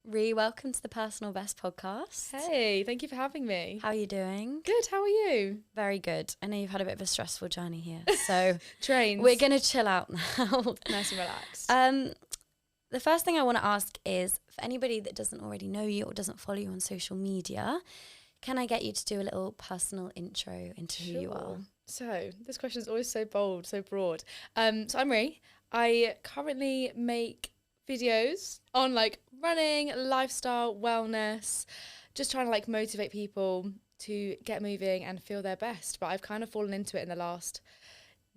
Welcome to the Personal Best podcast. Hey, thank you for having me. How are you doing? Good, how are you? Very good. I know you've had a bit of a stressful journey here, so Trains. we're going to chill out now. Nice and relaxed. The first thing I want to ask is, for anybody that doesn't already know you or doesn't follow you on social media, can I get you to do a little personal intro into who you are? So, this question is always so bold, so broad. So I'm Rhi. I currently make videos on like running, lifestyle, wellness, just trying to like motivate people to get moving and feel their best. But I've kind of fallen into it in the last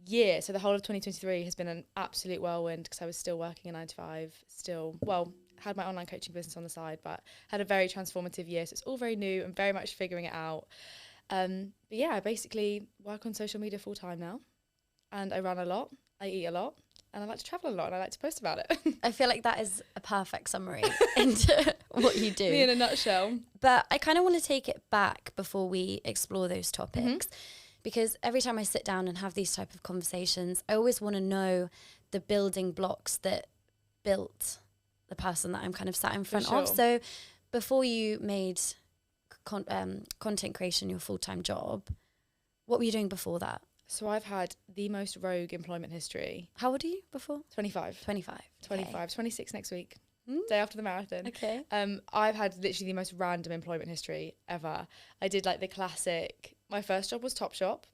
year. So the whole of 2023 has been an absolute whirlwind because I was still working a 9 to 5, had my online coaching business on the side, but had a very transformative year. So it's all very new and very much figuring it out. But yeah, I basically work on social media full time now, and I run a lot, I eat a lot, and I like to travel a lot, and I like to post about it. I feel like that is a perfect summary into what you do. Me in a nutshell. But I kind of want to take it back before we explore those topics, because every time I sit down and have these type of conversations, I always want to know the building blocks that built the person that I'm kind of sat in front of. So before you made content creation your full-time job, what were you doing before that? So I've had the most rogue employment history. How old are you before? 25. 25. 25. 26 next week. Day after the marathon. Okay. I've had literally the most random employment history ever. I did like the classic, my first job was Topshop,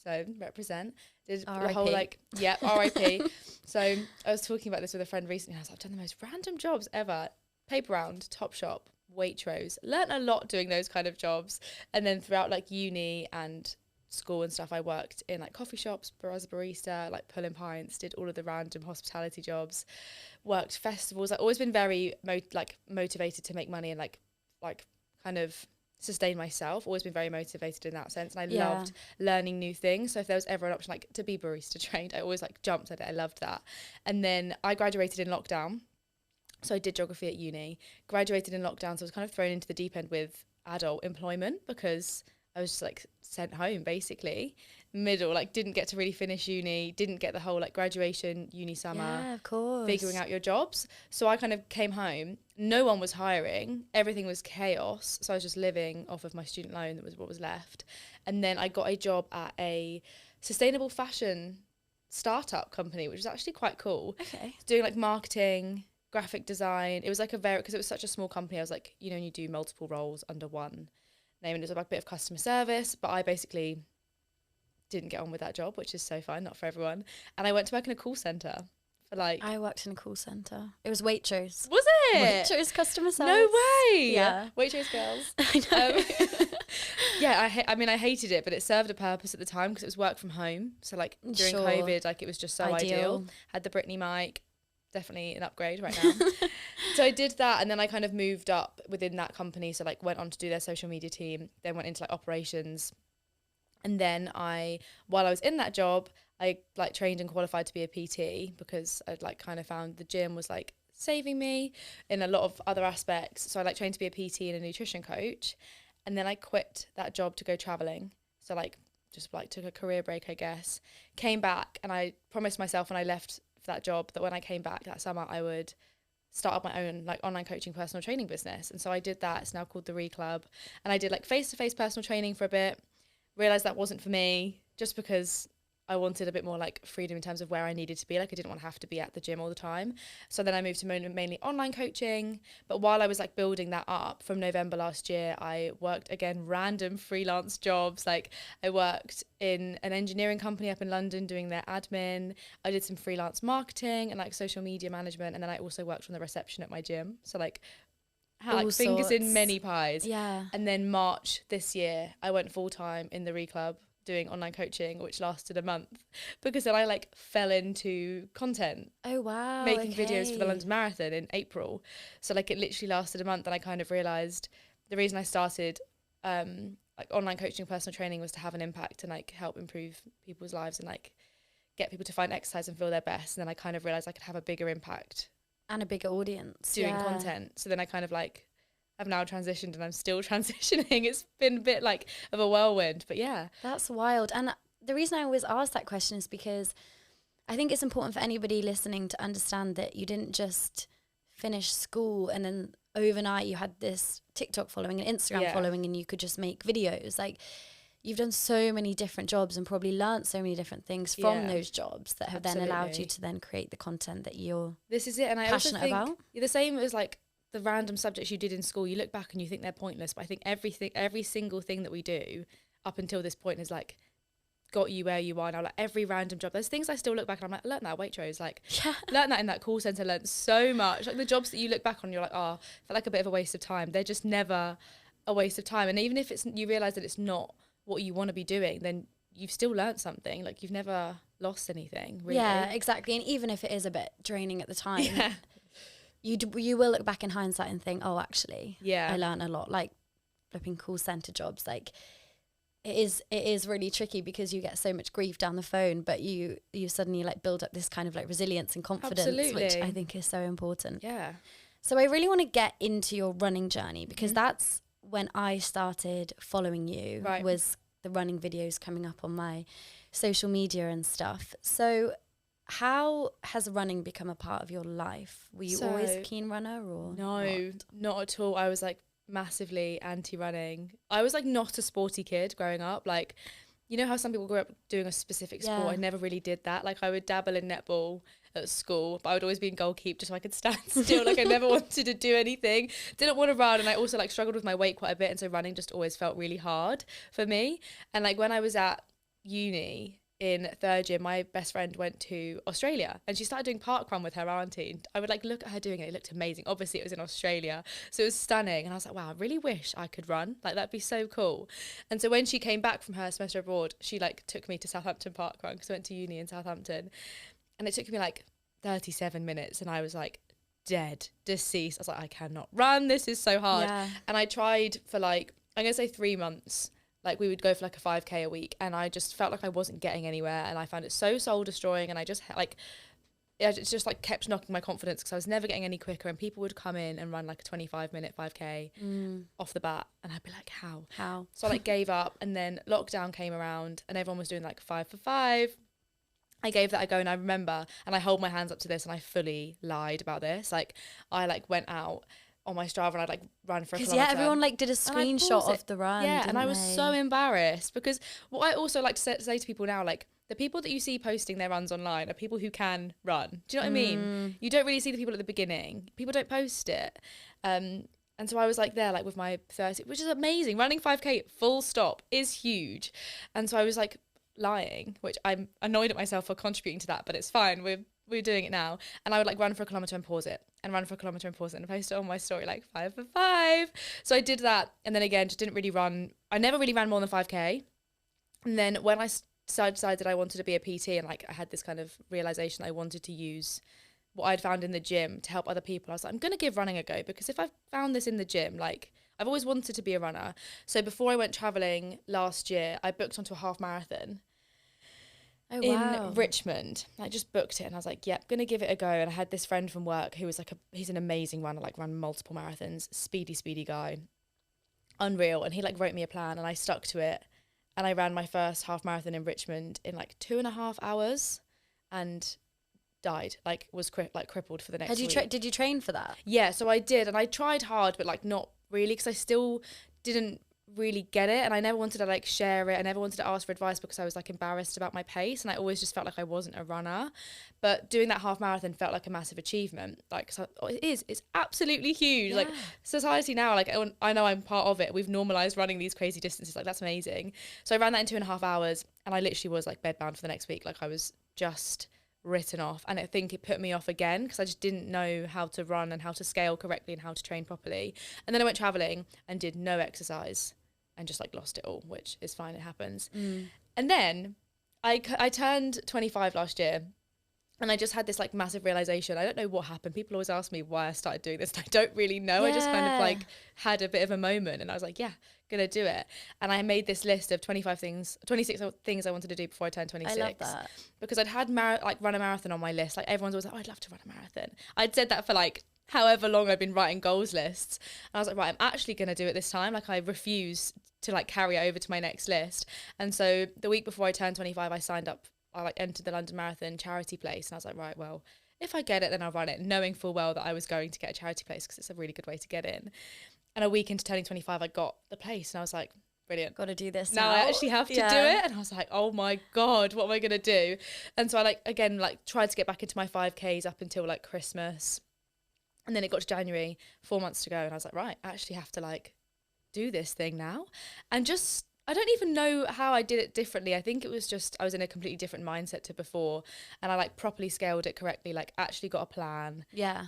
so represent. Did the whole like, yeah, RIP. So I was talking about this with a friend recently, and I was like, I've done the most random jobs ever. Paper round, Topshop, Waitrose. Learned a lot doing those kind of jobs. And then throughout like uni and school and stuff, I worked in like coffee shops, as a barista, like pulling pints, did all of the random hospitality jobs, worked festivals. I've always been very motivated to make money and like kind of sustain myself. Always been very motivated in that sense, and I loved learning new things. So if there was ever an option like to be barista trained, I always like jumped at it. I loved that. And then I graduated in lockdown, so I did geography at uni. Graduated in lockdown, so I was kind of thrown into the deep end with adult employment because I was just like sent home basically, didn't get to really finish uni, didn't get the whole like graduation, uni summer, yeah, of course, figuring out your jobs. So I kind of came home, no one was hiring, everything was chaos. So I was just living off of my student loan, that was what was left. And then I got a job at a sustainable fashion startup company, which was actually quite cool. Okay. Doing like marketing, graphic design. It was like because it was such a small company, I was like, you do multiple roles under one name, and it was like a bit of customer service, but I basically didn't get on with that job, which is so fine, not for everyone. And I went to work in a call centre for like... I worked in a call centre. It was Waitrose. Was it? Waitrose customer service. No way! Yeah. Waitrose girls. I know. Yeah, I hated it, but it served a purpose at the time because it was work from home. So like during COVID, like it was just so ideal. Had the Britney mic. Definitely an upgrade right now. So I did that, and then I kind of moved up within that company, so like went on to do their social media team, then went into like operations, and then while I was in that job, I like trained and qualified to be a PT because I'd like kind of found the gym was like saving me in a lot of other aspects. So I like trained to be a PT and a nutrition coach, and then I quit that job to go traveling. So like just like took a career break, I guess, came back, and I promised myself when I left that job that when I came back that summer I would start up my own like online coaching personal training business. And so I did that. It's now called the Rhi Club, and I did like face-to-face personal training for a bit, realized that wasn't for me just because I wanted a bit more like freedom in terms of where I needed to be. Like I didn't want to have to be at the gym all the time. So then I moved to mainly online coaching. But while I was like building that up from November last year, I worked again, random freelance jobs. Like I worked in an engineering company up in London doing their admin. I did some freelance marketing and like social media management. And then I also worked on the reception at my gym. So like had like fingers in many pies. Yeah. And then March this year, I went full time in the Rhi Club, doing online coaching, which lasted a month because then I like fell into content. Oh wow. Making videos for the London Marathon in April. So like it literally lasted a month, and I kind of realised the reason I started like online coaching, personal training was to have an impact and like help improve people's lives and like get people to find exercise and feel their best. And then I kind of realised I could have a bigger impact. And a bigger audience. Doing content. So then I kind of like I've now transitioned, and I'm still transitioning. It's been a bit like of a whirlwind, but yeah. That's wild. And the reason I always ask that question is because I think it's important for anybody listening to understand that you didn't just finish school and then overnight you had this TikTok following, an Instagram following, and you could just make videos. Like, you've done so many different jobs and probably learnt so many different things from those jobs that have then allowed you to then create the content that you're this is it. And I passionate also think about. the same as like the random subjects you did in school, you look back and you think they're pointless, but I think every single thing that we do up until this point has like got you where you are now. Like every random job, there's things I still look back and I'm like, I learned that at Waitrose, like learned that in that call centre, learned so much. Like the jobs that you look back on, you're like, oh, felt like a bit of a waste of time. They're just never a waste of time. And even if you realise that it's not what you want to be doing, then you've still learned something. Like you've never lost anything, really. Yeah, exactly. And even if it is a bit draining at the time, you will look back in hindsight and think, oh, actually, I learned a lot. Like flipping call centre jobs, like it is really tricky because you get so much grief down the phone, but you suddenly like build up this kind of like resilience and confidence, which I think is so important. Yeah. So I really want to get into your running journey, because that's when I started following you, was the running videos coming up on my social media and stuff. So how has running become a part of your life? Were you always a keen runner or No, not at all. I was like massively anti-running. I was like not a sporty kid growing up. Like, you know how some people grow up doing a specific sport? I never really did that. Like I would dabble in netball at school, but I would always be in goalkeep just so I could stand still. Like I never wanted to do anything, didn't want to run, and I also like struggled with my weight quite a bit, and so running just always felt really hard for me. And like when I was at uni in third year, my best friend went to Australia and she started doing parkrun with her auntie, and I would like look at her doing it. It looked amazing. Obviously it was in Australia, so it was stunning, and I was like, wow, I really wish I could run. Like that'd be so cool. And so when she came back from her semester abroad, she like took me to Southampton parkrun, because I went to uni in Southampton, and it took me like 37 minutes and I was like dead, deceased. I was like, I cannot run, this is so hard. And I tried for like, I'm gonna say 3 months. Like we would go for like a 5k a week, and I just felt like I wasn't getting anywhere, and I found it so soul destroying, and I just like it just like kept knocking my confidence, because I was never getting any quicker, and people would come in and run like a 25-minute 5k off the bat, and I'd be like, how so I like gave up. And then lockdown came around and everyone was doing like 5 for 5. I gave that a go, and I remember, and I hold my hands up to this, and I fully lied about this. Like I like went out on my Strava and I'd like run for a kilometre. Yeah, everyone like did a screenshot of the run. Yeah, and I was so embarrassed, because what I also like to say to people now, like the people that you see posting their runs online are people who can run. Do you know what I mean? You don't really see the people at the beginning. People don't post it. And so I was like there, like with my 30, which is amazing. Running 5k full stop is huge. And so I was like lying, which I'm annoyed at myself for contributing to that, but it's fine. We're doing it now. And I would like run for a kilometre and pause it, and run for a kilometre and pause it, and post it on my story like 5 for 5. So I did that, and then again just didn't really run. I never really ran more than 5k. And then when I decided I wanted to be a PT, and like I had this kind of realisation I wanted to use what I'd found in the gym to help other people, I was like, I'm going to give running a go, because if I've found this in the gym, like I've always wanted to be a runner. So before I went travelling last year, I booked onto a half marathon in Richmond. I just booked it, and I was like, yep, gonna give it a go. And I had this friend from work who was like he's an amazing runner, like ran multiple marathons, speedy guy, unreal. And he like wrote me a plan, and I stuck to it, and I ran my first half marathon in Richmond in like 2.5 hours, and died, like was crippled for the next week. Did you train for that? Yeah, so I did, and I tried hard, but like not really, because I still didn't really get it, and I never wanted to like share it. I never wanted to ask for advice because I was like embarrassed about my pace, and I always just felt like I wasn't a runner. But doing that half marathon felt like a massive achievement. Like, so it's absolutely huge. Like society now, like I know I'm part of it, we've normalized running these crazy distances. Like that's amazing. So I ran that in 2.5 hours, and I literally was like bedbound for the next week. Like I was just written off, and I think it put me off again, because I just didn't know how to run and how to scale correctly and how to train properly. And then I went traveling and did no exercise and just like lost it all, which is fine, it happens. And then I turned 25 last year, and I just had this like massive realization. I don't know what happened. People always ask me why I started doing this, and I don't really know. I just kind of like had a bit of a moment, and I was like, yeah, gonna do it. And I made this list of 26 things I wanted to do before I turned 26. I love that. Because I'd had run a marathon on my list. Like everyone's always like, oh, I'd love to run a marathon. I'd said that for like however long I'd been writing goals lists. And I was like, right, I'm actually gonna do it this time. Like I refuse to like carry it over to my next list. And so the week before I turned 25, I signed up. I like entered the London Marathon charity place, and I was like, right, well, if I get it, then I'll run it, knowing full well that I was going to get a charity place because it's a really good way to get in. And a week into turning 25, I got the place and I was like, brilliant. Got to do this now. I actually have to do it. And I was like, oh my God, what am I going to do? And so I tried to get back into my 5Ks up until like Christmas. And then it got to January, 4 months to go. And I was like, right, I actually have to like do this thing now. And just, I don't even know how I did it differently. I think it was just, I was in a completely different mindset to before. And I like properly scaled it correctly, like actually got a plan. Yeah.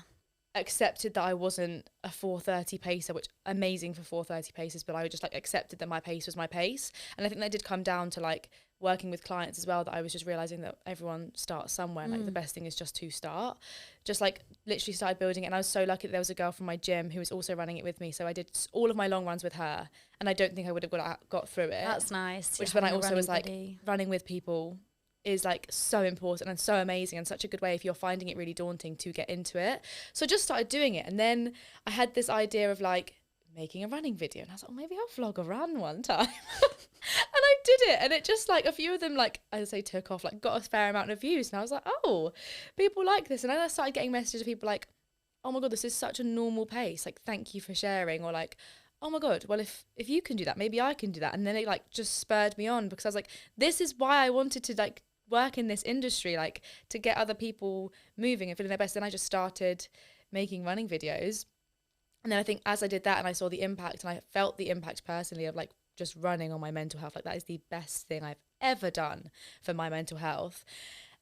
Accepted that I wasn't a 4:30 pacer, which amazing for 4:30 paces, but I just like accepted that my pace was my pace. And I think that did come down to like working with clients as well, that I was just realizing that everyone starts somewhere and like the best thing is just to start. Just like literally started building it. And I was so lucky that there was a girl from my gym who was also running it with me, so I did all of my long runs with her, and I don't think I would have got through it. That's nice. Which then I also was like, running with people is like so important and so amazing and such a good way if you're finding it really daunting to get into it. So I just started doing it, and then I had this idea of like making a running video, and I was like, oh, maybe I'll vlog a run one time. And I did it, and it just like a few of them, like I say, took off, like got a fair amount of views, and I was like, oh, people like this. And then I started getting messages of people like, oh my God, this is such a normal pace, like thank you for sharing, or like, oh my God, well if you can do that, maybe I can do that. And then it like just spurred me on, because I was like, this is why I wanted to like work in this industry, like to get other people moving and feeling their best. Then I just started making running videos, and then I think as I did that and I saw the impact, and I felt the impact personally of like just running on my mental health, like that is the best thing I've ever done for my mental health,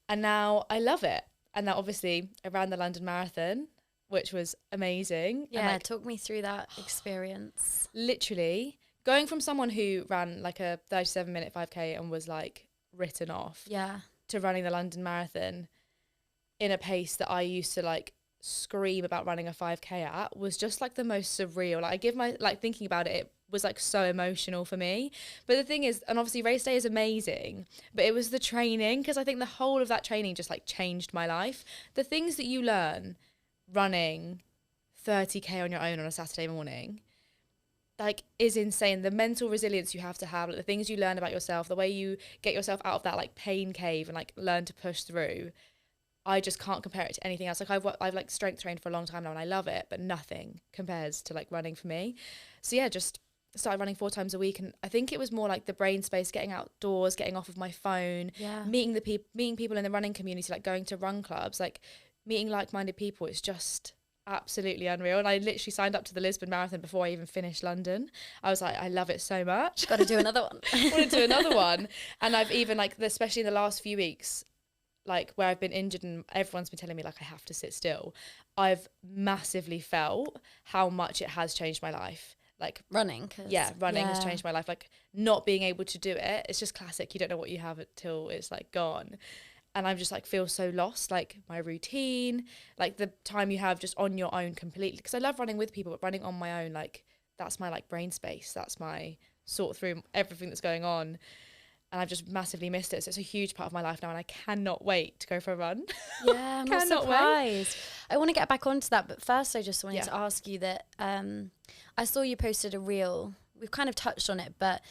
and now I love it. And now obviously I ran the London Marathon, which was amazing. Yeah, and like, talk me through that experience. Literally going from someone who ran like a 37-minute 5K and was like written off, to running the London Marathon in a pace that I used to like scream about running a 5K at, was just like the most surreal. Like I give my, like thinking about it, it was like so emotional for me. But the thing is, and obviously race day is amazing, but it was the training, because I think the whole of that training just like changed my life. The things that you learn running 30K on your own on a Saturday morning, like, is insane. The mental resilience you have to have, like the things you learn about yourself, the way you get yourself out of that like pain cave and like learn to push through, I just can't compare it to anything else. Like I've like strength trained for a long time now and I love it, but nothing compares to like running for me. So yeah, just started running 4 times a week, and I think it was more like the brain space, getting outdoors, getting off of my phone, meeting people in the running community, like going to run clubs, like meeting like-minded people. It's just absolutely unreal. And I literally signed up to the Lisbon Marathon before I even finished London. I was like, I love it so much. Got to do another one. Want to do another one. And I've even like, especially in the last few weeks, like where I've been injured and everyone's been telling me like I have to sit still, I've massively felt how much it has changed my life. Like running has changed my life. Like not being able to do it, it's just classic. You don't know what you have until it's like gone. And I'm just like feel so lost, like my routine, like the time you have just on your own completely. Because I love running with people, but running on my own, like that's my like brain space. That's my sort through everything that's going on. And I've just massively missed it. So it's a huge part of my life now, and I cannot wait to go for a run. Yeah, I'm not surprised. I want to get back onto that, but first I just wanted to ask you that I saw you posted a reel. We've kind of touched on it, but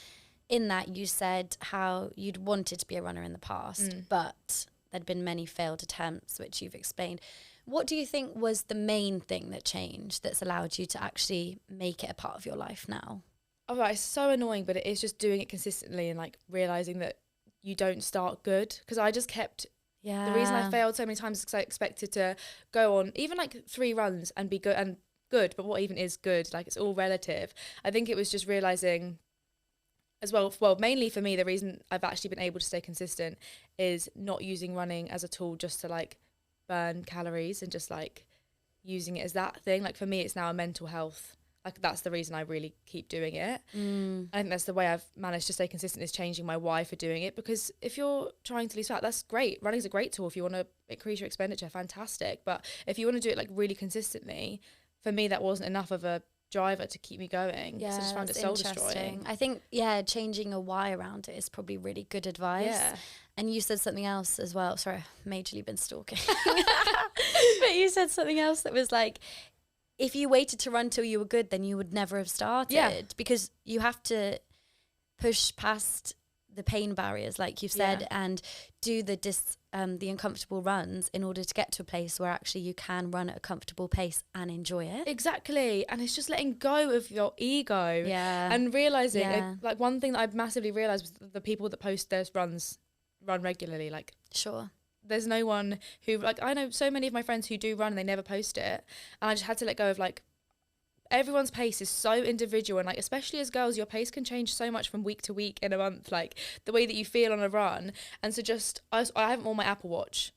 in that you said how you'd wanted to be a runner in the past, but there'd been many failed attempts, which you've explained. What do you think was the main thing that changed that's allowed you to actually make it a part of your life now? Oh, right, it's so annoying, but it is just doing it consistently and like realizing that you don't start good. Because I just kept, the reason I failed so many times is because I expected to go on even like 3 runs and be good, but what even is good? Like it's all relative. I think it was just realizing as well, mainly for me, the reason I've actually been able to stay consistent is not using running as a tool just to like burn calories and just like using it as that thing. Like for me, it's now a mental health. Like that's the reason I really keep doing it. I think that's the way I've managed to stay consistent, is changing my why for doing it. Because if you're trying to lose fat, that's great. Running's a great tool. If you want to increase your expenditure, fantastic. But if you want to do it like really consistently, for me, that wasn't enough of a driver to keep me going. Yeah, so I just found it soul destroying. I think, changing a why around it is probably really good advice. Yeah. And you said something else as well. Sorry, I've majorly been stalking. But you said something else that was like, if you waited to run till you were good, then you would never have started. Yeah. Because you have to push past the pain barriers, like you've said, and do the the uncomfortable runs in order to get to a place where actually you can run at a comfortable pace and enjoy it. Exactly. And it's just letting go of your ego. Yeah. And realising, like one thing that I've massively realised was the people that post their runs run regularly. Like, sure. There's no one who, like, I know so many of my friends who do run and they never post it. And I just had to let go of, like, everyone's pace is so individual. And, like, especially as girls, your pace can change so much from week to week in a month, like, the way that you feel on a run. And so just, I haven't worn my Apple Watch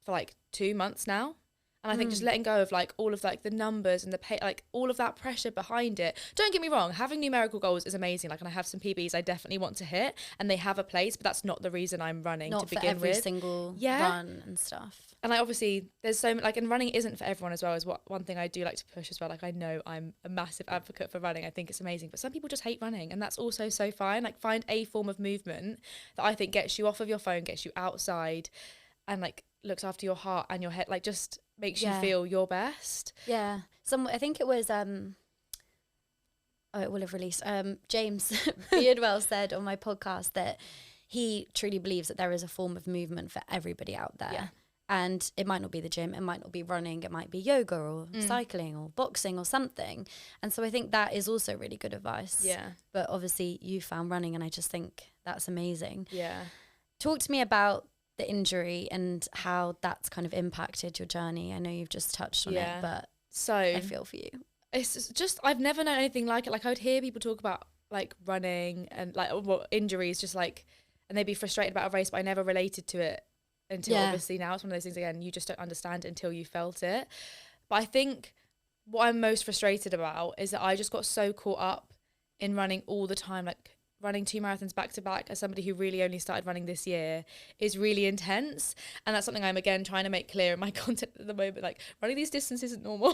for, like, 2 months now. And I think just letting go of, like, all of, like, the numbers and the pay, like, all of that pressure behind it. Don't get me wrong, having numerical goals is amazing. Like, and I have some PBs I definitely want to hit, and they have a place, but that's not the reason I'm running to begin with. Not for every single run and stuff. And, like, obviously, there's so, like, and running isn't for everyone as well, is one thing I do like to push as well. Like, I know I'm a massive advocate for running. I think it's amazing. But some people just hate running, and that's also so fine. Like, find a form of movement that I think gets you off of your phone, gets you outside, and, like, looks after your heart and your head, like, just makes you feel your best. Yeah. I think it was it will have released. James Beardwell said on my podcast that he truly believes that there is a form of movement for everybody out there. Yeah. And it might not be the gym, it might not be running, it might be yoga or cycling or boxing or something. And so I think that is also really good advice. Yeah. But obviously you found running, and I just think that's amazing. Yeah. Talk to me about the injury and how that's kind of impacted your journey. I know you've just touched on it, but so I feel for you. It's just, I've never known anything like it. Like, I would hear people talk about, like, running and, like, injuries, just, like, and they'd be frustrated about a race, but I never related to it until obviously now it's one of those things, again, you just don't understand it until you felt it. But I think what I'm most frustrated about is that I just got so caught up in running all the time, like, running 2 marathons back to back as somebody who really only started running this year is really intense. And that's something I'm, again, trying to make clear in my content at the moment. Like, running these distances isn't normal.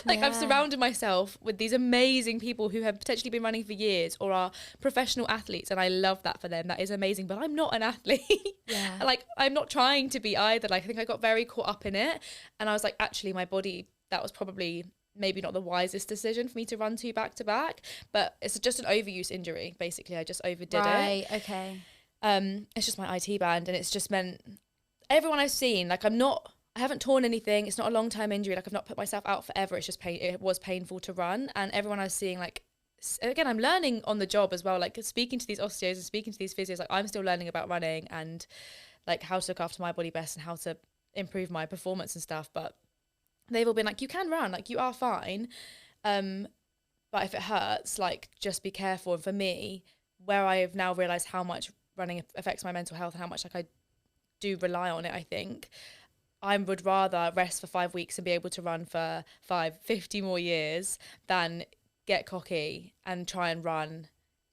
Like, I've surrounded myself with these amazing people who have potentially been running for years or are professional athletes, and I love that for them. That is amazing. But I'm not an athlete. Yeah. Like, I'm not trying to be either. Like, I think I got very caught up in it, and I was like, actually, my body, that was probably maybe not the wisest decision for me to run 2 back to back, but it's just an overuse injury. Basically, I just overdid it. Right, okay. It's just my IT band, and it's just meant everyone I've seen, like, I haven't torn anything. It's not a long-term injury. Like, I've not put myself out forever. It's just it was painful to run. And everyone I was seeing, like, again, I'm learning on the job as well, like, speaking to these osteos and speaking to these physios, like, I'm still learning about running and, like, how to look after my body best and how to improve my performance and stuff. But they've all been like, you can run, like, you are fine. But if it hurts, like, just be careful. And for me, where I have now realised how much running affects my mental health and how much, like, I do rely on it, I think I would rather rest for 5 weeks and be able to run for 50 more years than get cocky and try and run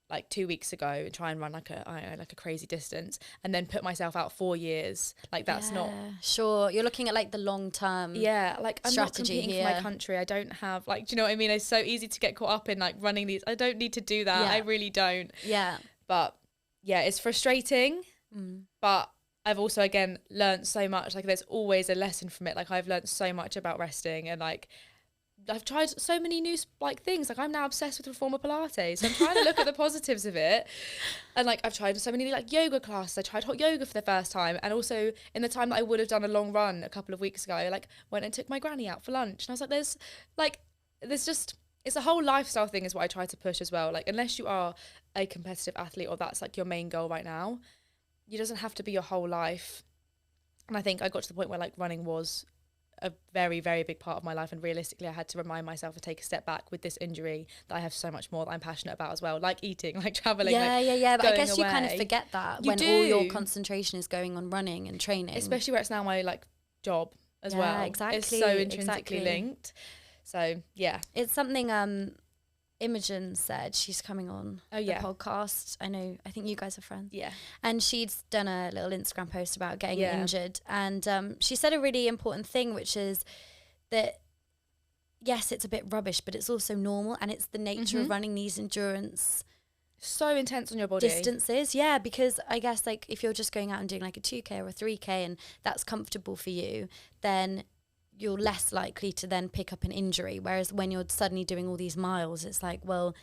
like 2 weeks ago and try and run like a crazy distance and then put myself out 4 years. Like, that's not sure. You're looking at, like, the long term. Yeah, like, I'm not competing for my country. I don't have, like, do you know what I mean? It's so easy to get caught up in, like, running these. I don't need to do that. I really don't. Yeah. But yeah, it's frustrating. But I've also, again, learned so much. Like, there's always a lesson from it. Like, I've learned so much about resting, and, like, I've tried so many new, like, things. Like, I'm now obsessed with reformer Pilates. So I'm trying to look at the positives of it. And, like, I've tried so many, like, yoga classes. I tried hot yoga for the first time. And also, in the time that I would have done a long run a couple of weeks ago, I, like, went and took my granny out for lunch. And I was like, there's just, it's a whole lifestyle thing is what I try to push as well. Like, unless you are a competitive athlete or that's, like, your main goal right now, it doesn't have to be your whole life. And I think I got to the point where, like, running was a very, very big part of my life, and realistically I had to remind myself to take a step back with this injury that I have so much more that I'm passionate about as well, like eating, like traveling, but I guess away. You kind of forget that when all your concentration is going on running and training, especially where it's now my, like, job as well. Exactly. It's so intrinsically linked. So yeah, it's something Imogen said. She's coming on the podcast. I think you guys are friends. Yeah. And she's done a little Instagram post about getting injured. And she said a really important thing, which is that, yes, it's a bit rubbish, but it's also normal. And it's the nature of running these endurance. So intense on your body. Distances. Yeah, because I guess, like, if you're just going out and doing, like, a 2K or a 3K and that's comfortable for you, then you're less likely to then pick up an injury. Whereas when you're suddenly doing all these miles, it's like, well,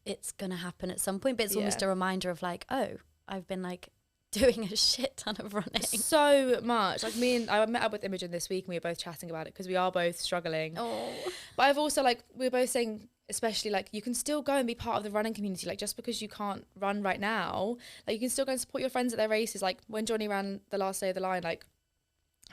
it's going to happen at some point. But it's almost a reminder of, like, oh, I've been, like, doing a shit ton of running. So much. Like I met up with Imogen this week and we were both chatting about it because we are both struggling. Oh. But I've also like, we were both saying, especially like you can still go and be part of the running community. Like just because you can't run right now, like you can still go and support your friends at their races. Like when Johnny ran the last day of the line, like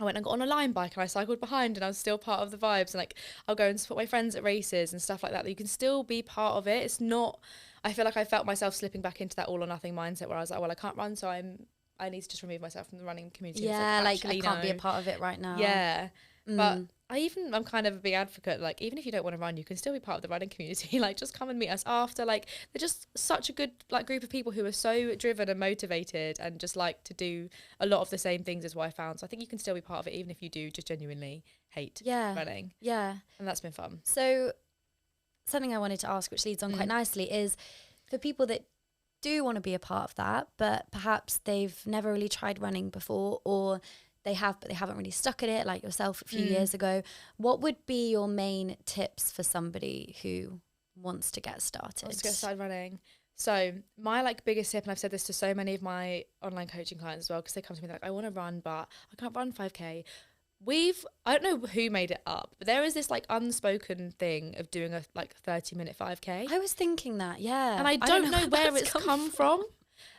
I went and got on a line bike and I cycled behind and I was still part of the vibes. And like I'll go and support my friends at races and stuff like that. You can still be part of it. It's not, I feel like I felt myself slipping back into that all or nothing mindset where I was like, well, I can't run, so I need to just remove myself from the running community. Yeah, like I can't be a part of it right now. Yeah. But I'm kind of a big advocate, like even if you don't want to run, you can still be part of the running community. Like just come and meet us after. Like they're just such a good like group of people who are so driven and motivated and just like to do a lot of the same things as what I found. So I think you can still be part of it even if you do just genuinely hate running. Yeah. And that's been fun. So something I wanted to ask, which leads on quite nicely, is for people that do want to be a part of that, but perhaps they've never really tried running before, or they have, but they haven't really stuck at it, like yourself a few years ago. What would be your main tips for somebody who wants to get started? Wants to get started running. So my like biggest tip, and I've said this to so many of my online coaching clients as well, because they come to me like, I want to run, but I can't run 5K. I don't know who made it up, but there is this like unspoken thing of doing a like 30-minute 5K. I was thinking that, yeah. And I don't know where it's come from.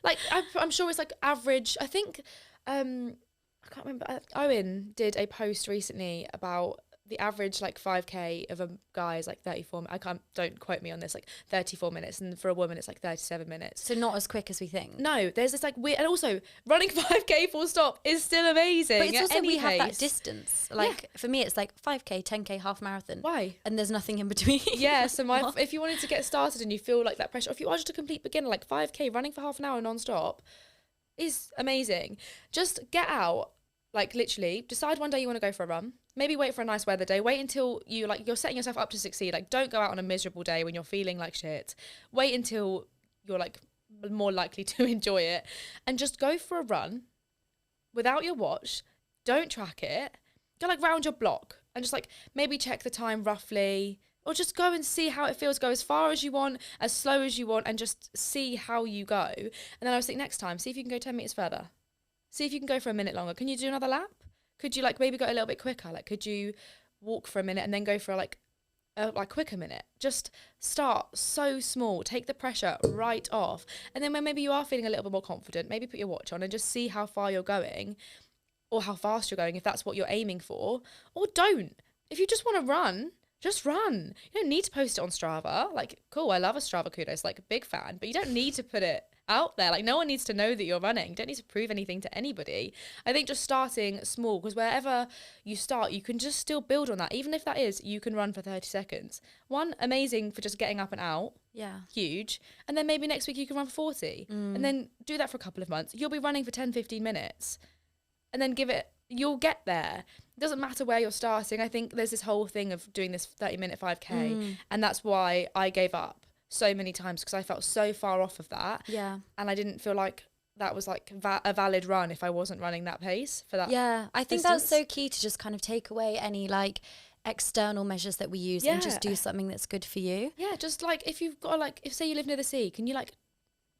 Like I'm sure it's like average. I think I can't remember. Owen did a post recently about the average like 5K of a guy is like 34. Don't quote me on this. Like 34 minutes, and for a woman it's like 37 minutes. So not as quick as we think. No, there's this like weird, and also running 5K full stop is still amazing. But it's also we pace. have that distance. Like for me, it's like 5K, 10K, half marathon. Why? And there's nothing in between. Yeah. So if you wanted to get started and you feel like that pressure, if you are just a complete beginner, like 5K running for half an hour non-stop is amazing. Just get out. Like literally decide one day you want to go for a run. Maybe wait for a nice weather day. Wait until you're setting yourself up to succeed. Like don't go out on a miserable day when you're feeling like shit. Wait until you're like more likely to enjoy it, and just go for a run without your watch. Don't track it. Go like round your block and just like maybe check the time roughly, or just go and see how it feels. Go as far as you want, as slow as you want, and just see how you go. And then I was thinking next time, see if you can go 10 meters further. See if you can go for a minute longer. Can you do another lap? Could you like maybe go a little bit quicker? Like could you walk for a minute and then go for a quicker minute? Just start so small. Take the pressure right off. And then when maybe you are feeling a little bit more confident, maybe put your watch on and just see how far you're going or how fast you're going if that's what you're aiming for. Or don't. If you just want to run, just run. You don't need to post it on Strava. Like, cool, I love a Strava kudos, like a big fan, but you don't need to put it out there. Like no one needs to know that you're running. You don't need to prove anything to anybody. I think just starting small, because wherever you start, you can just still build on that. Even if that is, you can run for 30 seconds. One, amazing for just getting up and out. Yeah. Huge. And then maybe next week you can run for 40. And then do that for a couple of months. You'll be running for 10, 15 minutes. And then you'll get there. It doesn't matter where you're starting. I think there's this whole thing of doing this 30-minute 5K. And that's why I gave up so many times, because I felt so far off of that. Yeah. And I didn't feel like that was like a valid run if I wasn't running that pace for that. Yeah. I think that's so key, to just kind of take away any like external measures that we use and just do something that's good for you. Yeah. Just like if you've got like, if say you live near the sea, can you like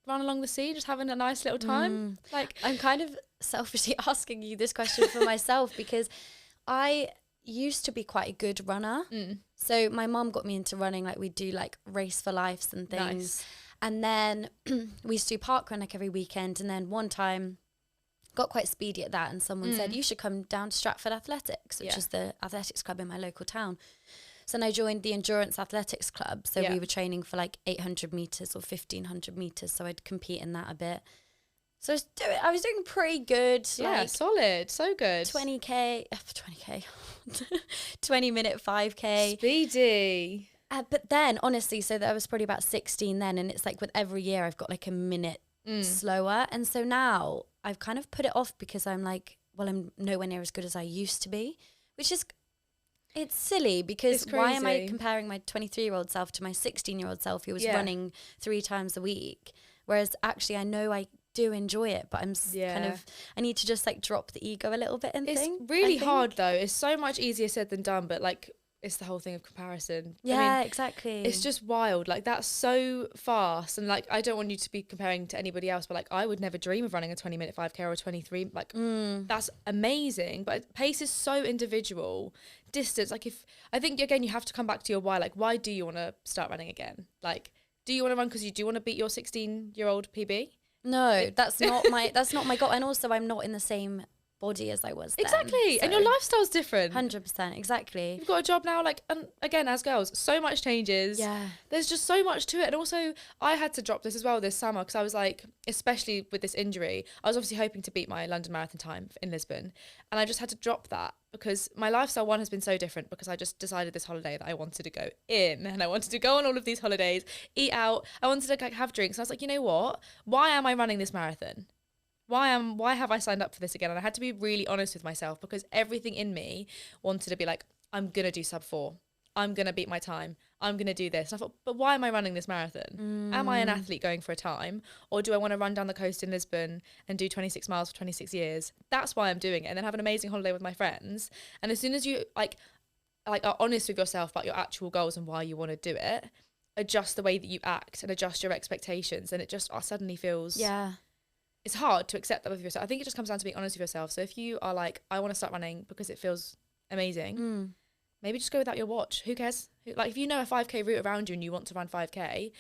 run along the sea, just having a nice little time? Like I'm kind of selfishly asking you this question for myself, because I used to be quite a good runner. So my mum got me into running. Like we'd do like Race for Lives and things. Nice. And then we used to do parkrun like every weekend. And then one time got quite speedy at that, and someone said, you should come down to Stratford Athletics, which is the athletics club in my local town. So then I joined the Endurance Athletics Club. So we were training for like 800 metres or 1,500 metres. So I'd compete in that a bit. So I was doing pretty good. Yeah, like solid. So good. 20K, 20-minute 5K. Speedy. But then, honestly, so that I was probably about 16 then. And it's like with every year, I've got like a minute slower. And so now I've kind of put it off, because I'm like, well, I'm nowhere near as good as I used to be, which is... It's silly, because why am I comparing my 23-year-old self to my 16-year-old self who was running 3 times a week? Whereas actually I know I do enjoy it, but I'm kind of, I need to just like drop the ego a little bit and it's really hard though. It's so much easier said than done, but like it's the whole thing of comparison. Yeah, exactly. It's just wild. Like, that's so fast. And like, I don't want you to be comparing to anybody else, but like, I would never dream of running a 20-minute 5K or a 23. Like, that's amazing. But pace is so individual. Distance, like, I think, again, you have to come back to your why. Like, why do you want to start running again? Like, do you want to run because you do want to beat your 16-year-old PB? No, that's not my goal. And also, I'm not in the same body as I was then. Exactly. So and your lifestyle's different. 100%, exactly. You've got a job now, like, and again, as girls, so much changes. Yeah. There's just so much to it. And also, I had to drop this as well this summer because I was like, especially with this injury, I was obviously hoping to beat my London Marathon time in Lisbon. And I just had to drop that because my lifestyle, one, has been so different because I just decided this holiday that I wanted to go in and I wanted to go on all of these holidays, eat out. I wanted to like have drinks. And I was like, you know what? Why am I running this marathon? Why have I signed up for this again? And I had to be really honest with myself because everything in me wanted to be like, I'm going to do sub 4. I'm going to beat my time. I'm going to do this. And I thought, but why am I running this marathon? Am I an athlete going for a time? Or do I want to run down the coast in Lisbon and do 26 miles for 26 years? That's why I'm doing it. And then have an amazing holiday with my friends. And as soon as you like are honest with yourself about your actual goals and why you want to do it, adjust the way that you act and adjust your expectations. And it just suddenly feels... Yeah. It's hard to accept that with yourself. I think it just comes down to being honest with yourself. So if you are like, I want to start running because it feels amazing, maybe just go without your watch. Who cares? Like, if you know a 5K route around you and you want to run 5K,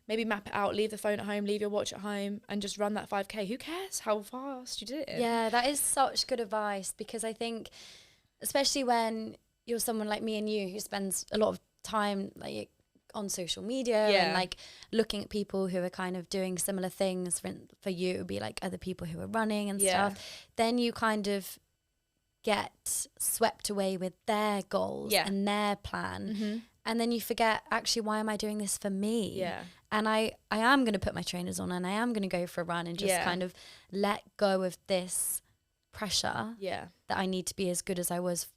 maybe map it out, leave the phone at home, leave your watch at home and just run that 5K. Who cares how fast you did it? Yeah, that is such good advice because I think, especially when you're someone like me and you who spends a lot of time like on social media and like looking at people who are kind of doing similar things, for you it would be like other people who are running and stuff, then you kind of get swept away with their goals and their plan and then you forget, actually, why am I doing this for me? And I am going to put my trainers on and I am going to go for a run and just kind of let go of this pressure that I need to be as good as I was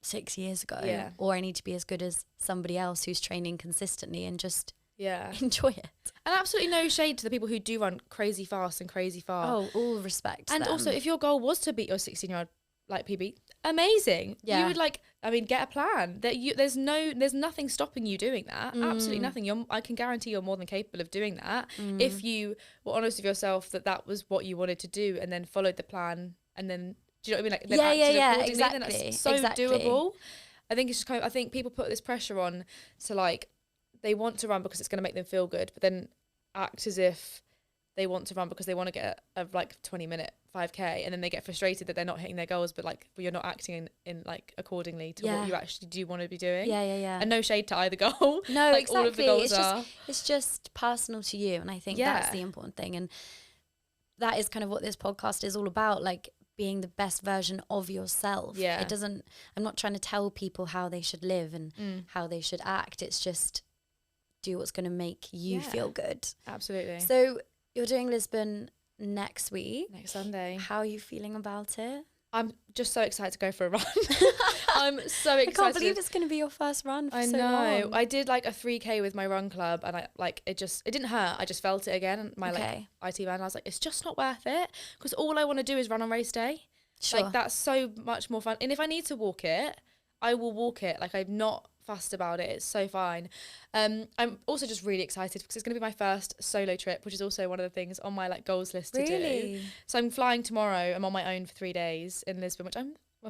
6 years ago, or I need to be as good as somebody else who's training consistently and just enjoy it. And absolutely no shade to the people who do run crazy fast and crazy far. Oh, all respect. And also, if your goal was to beat your 16-year-old like PB, amazing. You would get a plan. There's nothing stopping you doing that. Absolutely nothing. I can guarantee you're more than capable of doing that if you were honest with yourself that was what you wanted to do and then followed the plan and then. Do you know what I mean? Like, exactly. That's so doable. I think it's just I think people put this pressure on to like, they want to run because it's going to make them feel good, but then act as if they want to run because they want to get a like 20-minute 5K, and then they get frustrated that they're not hitting their goals, but like you're not acting in like accordingly to what you actually do want to be doing. And no shade to either goal. No, like exactly. All of the goals it's just personal to you, and I think that's the important thing, and that is kind of what this podcast is all about, like being the best version of yourself. I'm not trying to tell people how they should live and how they should act. It's just do what's going to make you feel good. Absolutely. So you're doing Lisbon next Sunday. How are you feeling about it? I'm just so excited to go for a run. I'm so excited. I can't believe it's going to be your first run for so long. I did like a 3K with my run club and it didn't hurt. I just felt it again. My IT van. I was like, it's just not worth it because all I want to do is run on race day. Sure. Like that's so much more fun. And if I need to walk it, I will walk it. Like I'm not fussed about it. It's so fine. I'm also just really excited because it's going to be my first solo trip, which is also one of the things on my like goals list to do. So I'm flying tomorrow. I'm on my own for 3 days in Lisbon, which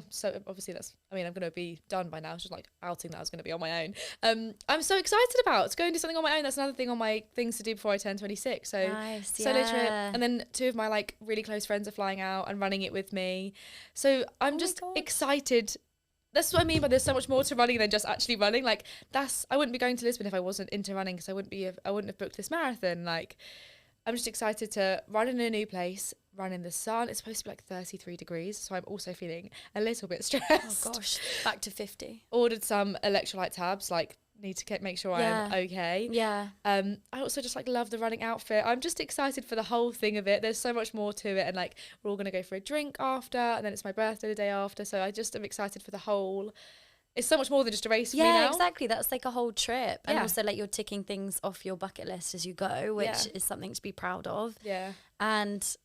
so obviously I'm going to be done by now. It's just like outing that I was going to be on my own. I'm so excited about to go and do something on my own. That's another thing on my things to do before I turn 26. So solo trip, and then 2 of my like really close friends are flying out and running it with me. So I'm just excited. That's what I mean by there's so much more to running than just actually running. Like I wouldn't be going to Lisbon if I wasn't into running because I wouldn't have booked this marathon. Like I'm just excited to run in a new place, run in the sun. It's supposed to be like 33 degrees, so I'm also feeling a little bit stressed. Oh gosh, back to 50. Ordered some electrolyte tabs, like need to make sure I'm okay. I also just like love the running outfit. I'm just excited for the whole thing of it. There's so much more to it, and like we're all gonna go for a drink after, and then it's my birthday the day after, so I just am excited for the whole. It's so much more than just a race for me now. Exactly. That's like a whole trip. And also like you're ticking things off your bucket list as you go, which is something to be proud of. And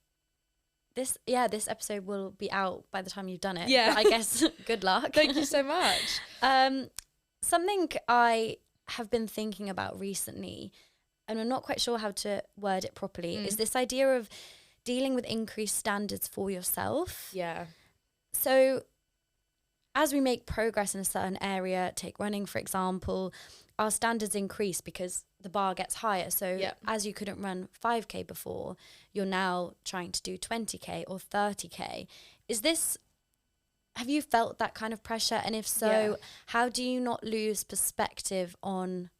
this episode will be out by the time you've done it. But I guess good luck. Thank you so much. something I have been thinking about recently, and I'm not quite sure how to word it properly, is this idea of dealing with increased standards for yourself. Yeah. So as we make progress in a certain area, take running, for example, our standards increase because the bar gets higher. So as you couldn't run 5K before, you're now trying to do 20K or 30K. Have you felt that kind of pressure? And if so, how do you not lose perspective on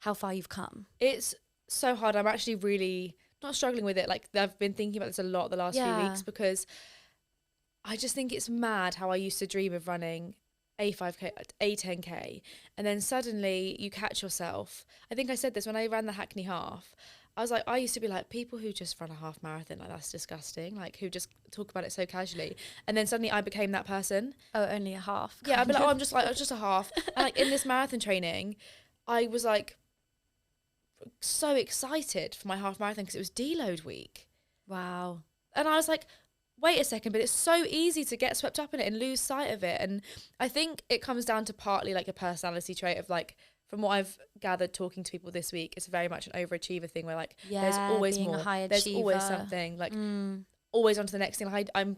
how far you've come? It's so hard. I'm actually really not struggling with it. Like, I've been thinking about this a lot the last few weeks, because I just think it's mad how I used to dream of running a 5K, a 10K, and then suddenly you catch yourself. I think I said this when I ran the Hackney Half. I was like, I used to be like, people who just run a half marathon, like, that's disgusting, like, who just talk about it so casually. And then suddenly I became that person. Oh, only a half. Yeah, I'd be like, oh, I'm just a half. And like in this marathon training, I was like so excited for my half marathon because it was deload week. Wow. And I was like, wait a second, but it's so easy to get swept up in it and lose sight of it. And I think it comes down to partly like a personality trait of like, from what I've gathered talking to people this week, it's very much an overachiever thing where like there's always more, there's always something, like always on to the next thing. Like I'm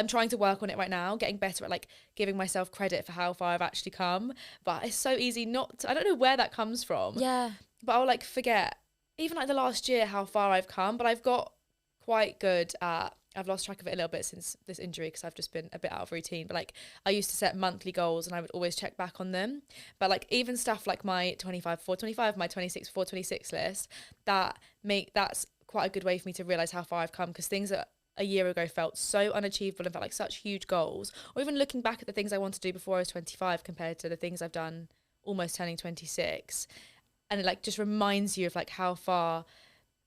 trying to work on it right now, getting better at like giving myself credit for how far I've actually come. But it's so easy not to, I don't know where that comes from. Yeah. But I'll like forget, even like the last year, how far I've come. But I've got quite good at, I've lost track of it a little bit since this injury because I've just been a bit out of routine. But like I used to set monthly goals and I would always check back on them. But like even stuff like my 25 before 25, my 26 before 26 list, that's quite a good way for me to realise how far I've come, because things that a year ago felt so unachievable and felt like such huge goals, or even looking back at the things I wanted to do before I was 25 compared to the things I've done almost turning 26. And it like just reminds you of like how far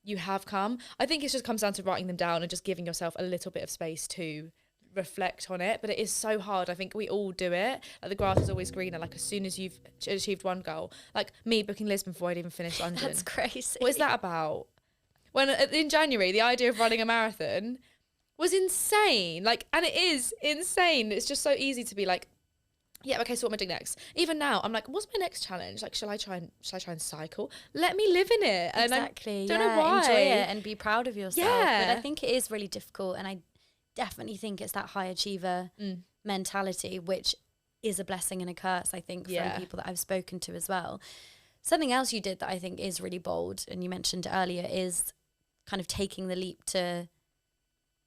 you have come. I think it just comes down to writing them down and just giving yourself a little bit of space to reflect on it. But it is so hard. I think we all do it. Like the grass is always greener. Like as soon as you've achieved one goal, like me booking Lisbon before I'd even finished London. That's crazy. What is that about? When in January, the idea of running a marathon was insane. Like, and it is insane. It's just so easy to be like, yeah, okay, so what am I doing next? Even now, I'm like, what's my next challenge? Like, shall I try and cycle? Let me live in it. And exactly. I don't know why. Enjoy it and be proud of yourself. Yeah. But I think it is really difficult, and I definitely think it's that high achiever mentality, which is a blessing and a curse, I think, from people that I've spoken to as well. Something else you did that I think is really bold, and you mentioned earlier, is kind of taking the leap to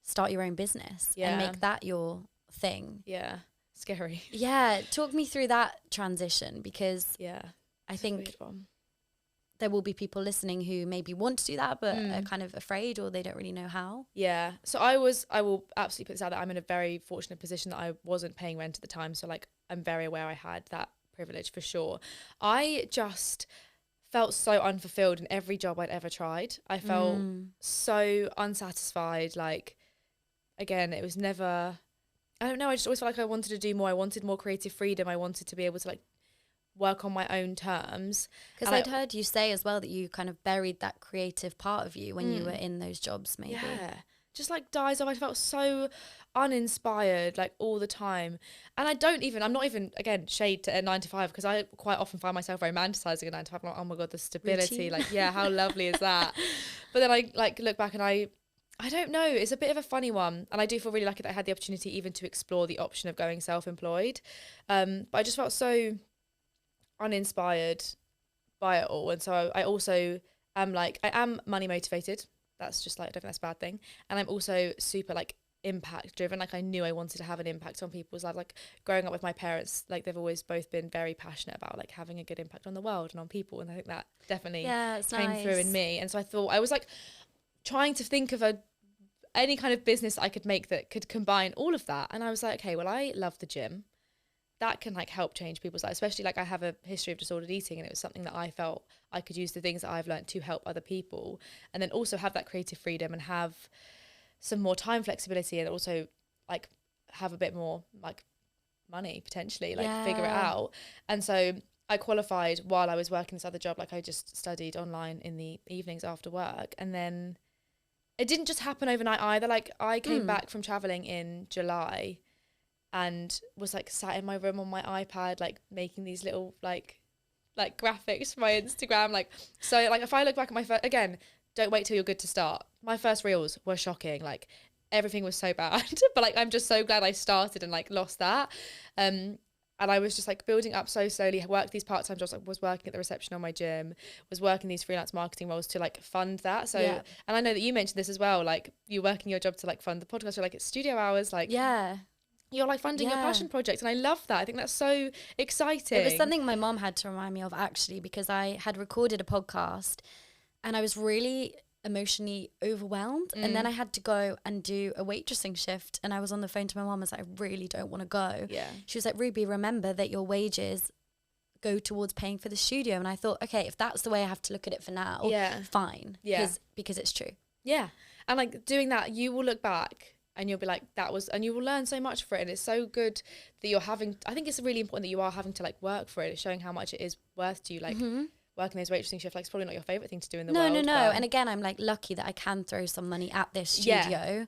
start your own business and make that your thing. Yeah. Scary. Yeah, talk me through that transition, because I think there will be people listening who maybe want to do that but are kind of afraid, or they don't really know how. Yeah. So I will absolutely put this out that I'm in a very fortunate position that I wasn't paying rent at the time. So like I'm very aware I had that privilege for sure. I just felt so unfulfilled in every job I'd ever tried. I felt so unsatisfied. Like, again, it was never... I don't know, I just always felt like I wanted to do more. I wanted more creative freedom. I wanted to be able to like work on my own terms. Because I'd heard you say as well that you kind of buried that creative part of you when you were in those jobs, maybe. Yeah, just like dies off. I felt so uninspired like all the time. And I'm not even, again, shade to a 9 to 5, because I quite often find myself romanticising a 9 to 5. I'm like, oh my God, the stability. Routine. Like, yeah, how lovely is that? But then I like look back and I don't know, it's a bit of a funny one. And I do feel really lucky that I had the opportunity even to explore the option of going self-employed. But I just felt so uninspired by it all. And so I also am like, I am money motivated. That's just like, I don't think that's a bad thing. And I'm also super like impact driven. Like I knew I wanted to have an impact on people's lives. Like growing up with my parents, like they've always both been very passionate about like having a good impact on the world and on people. And I think that definitely came through in me. And so I thought, I was like trying to think of any kind of business I could make that could combine all of that. And I was like, okay, well, I love the gym. That can like help change people's lives, especially like I have a history of disordered eating, and it was something that I felt I could use the things that I've learned to help other people, and then also have that creative freedom and have some more time flexibility, and also like have a bit more like money potentially, like figure it out. And so I qualified while I was working this other job. Like I just studied online in the evenings after work, and then it didn't just happen overnight either. Like I came back from traveling in July, and was like sat in my room on my iPad, like making these little like graphics for my Instagram. Like, so like if I look back at my first, again, don't wait till you're good to start. My first reels were shocking. Like everything was so bad, but like I'm just so glad I started and like lost that. And I was just like building up so slowly, worked these part-time jobs, like was working at the reception on my gym, was working these freelance marketing roles to like fund that. So, and I know that you mentioned this as well, like you're working your job to like fund the podcast, you're like it's studio hours, like you're like funding your passion project. And I love that. I think that's so exciting. It was something my mom had to remind me of actually, because I had recorded a podcast and I was really emotionally overwhelmed, and then I had to go and do a waitressing shift, and I was on the phone to my mom. I was like, I really don't want to go. She was like, Ruby, remember that your wages go towards paying for the studio. And I thought, okay, if that's the way I have to look at it for now, fine, because it's true. And like doing that, you will look back and you'll be like, that was, and you will learn so much for it. And it's so good that you're having, I think it's really important that you are having to like work for it. It's showing how much it is worth to you. Like working those waitressing shifts, like it's probably not your favourite thing to do in the world. No. And again, I'm like lucky that I can throw some money at this studio.